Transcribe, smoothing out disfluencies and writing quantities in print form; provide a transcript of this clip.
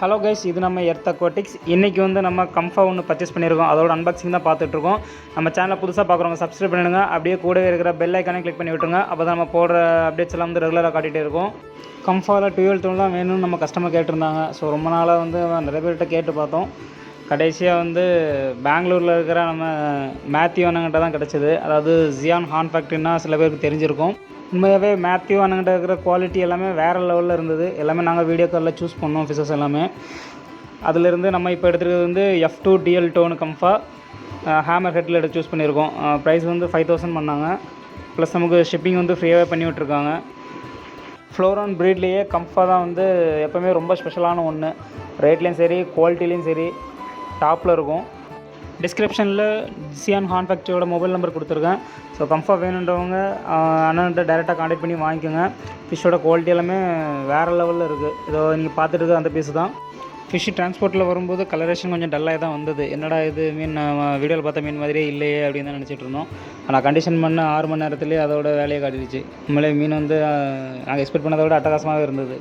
Hello guys, இது நம்ம earth aquatics. இன்றைக்கி வந்து நம்ம கம்ஃபா ஒன்று பர்ச்சேஸ் பண்ணியிருக்கோம். அதோட அன்பாக்சிங் தான் பார்த்துட்ருக்கோம். நம்ம சேனலை புதுசாக பார்க்குறவங்க சப்ஸ்கிரைப் பண்ணிடுங்க. அப்படியே கூடவே இருக்கிற பெல் ஐக்கானே கிளிக் பண்ணி விட்டுருங்க. அப்போ தான் நம்ம போடுற அப்டேட்ஸ் எல்லாம் வந்து ரெகுலராக காட்டிகிட்டே இருக்கும். கம்ஃபாவில் 12 டோன் தான் வேணும்னு நம்ம கஸ்டமர் கேட்டிருந்தாங்க. ஸோ ரொம்ப நாளாக வந்து நிறைய பேர்கிட்ட கேட்டு பார்த்தோம். கடைசியாக வந்து பெங்களூரில் இருக்கிற நம்ம மேத்யூ அண்ணங்கிட்ட தான் கிடச்சிது. அதாவது ஜியான் ஹார்ன் ஃபேக்ட்ரின்னா சில பேருக்கு தெரிஞ்சிருக்கும். உண்மையாகவே மேத்யூ அண்ணங்கிட்ட இருக்கிற குவாலிட்டி எல்லாமே வேறு லெவலில் இருந்தது. எல்லாமே நாங்கள் வீடியோ காலில் சூஸ் பண்ணோம் ஃபிஷஸ் எல்லாமே. அதிலிருந்து நம்ம இப்போ எடுத்துருக்கிறது வந்து F2 DL டோன் கம்ஃபா ஹேமர் ஹெட்டில் எடுத்து சூஸ் பண்ணியிருக்கோம். ப்ரைஸ் வந்து 5000 பண்ணாங்க. ப்ளஸ் நமக்கு ஷிப்பிங் வந்து ஃப்ரீயாகவே பண்ணி விட்ருக்காங்க. ஃப்ளோரான் ப்ரீட்லேயே கம்ஃபா தான் வந்து எப்போவுமே ரொம்ப ஸ்பெஷலான ஒன்று. ரேட்லேயும் சரி, குவாலிட்டிலையும் சரி டாப்பில் இருக்கும். டிஸ்கிரிப்ஷனில் ஜியான் ஹார்ன் ஃபேக்ட்ரியோட மொபைல் நம்பர் கொடுத்துருக்கேன். ஸோ கம்ஃபா வேணுன்றவங்க அண்ணன்கிட்ட டைரெக்டாக கான்டாக்ட் பண்ணி வாங்கிக்கோங்க. ஃபிஷ்ஷோட குவாலிட்டி எல்லாமே வேறு லெவலில் இருக்குது. இதோ நீங்கள் பார்த்துட்டு இருக்க அந்த பீஸ் தான். ஃபிஷ்ஷு டிரான்ஸ்போர்ட்டில் வரும்போது கலரேஷன் கொஞ்சம் டல்லாக தான் வந்தது. என்னடா இது மீன் வீடியோவில் பார்த்த மீன் மாதிரியே இல்லையே அப்படின்னு தான் நினச்சிட்டு இருந்தோம். ஆனால் கண்டிஷன் பண்ண 6 மணி நேரத்துலேயே அதோட வேலையை காட்டிடுச்சு. உண்மையிலே மீன் வந்து நாங்கள் எக்ஸ்பெக்ட் பண்ணதை விட அட்டகாசமாகவே இருந்தது.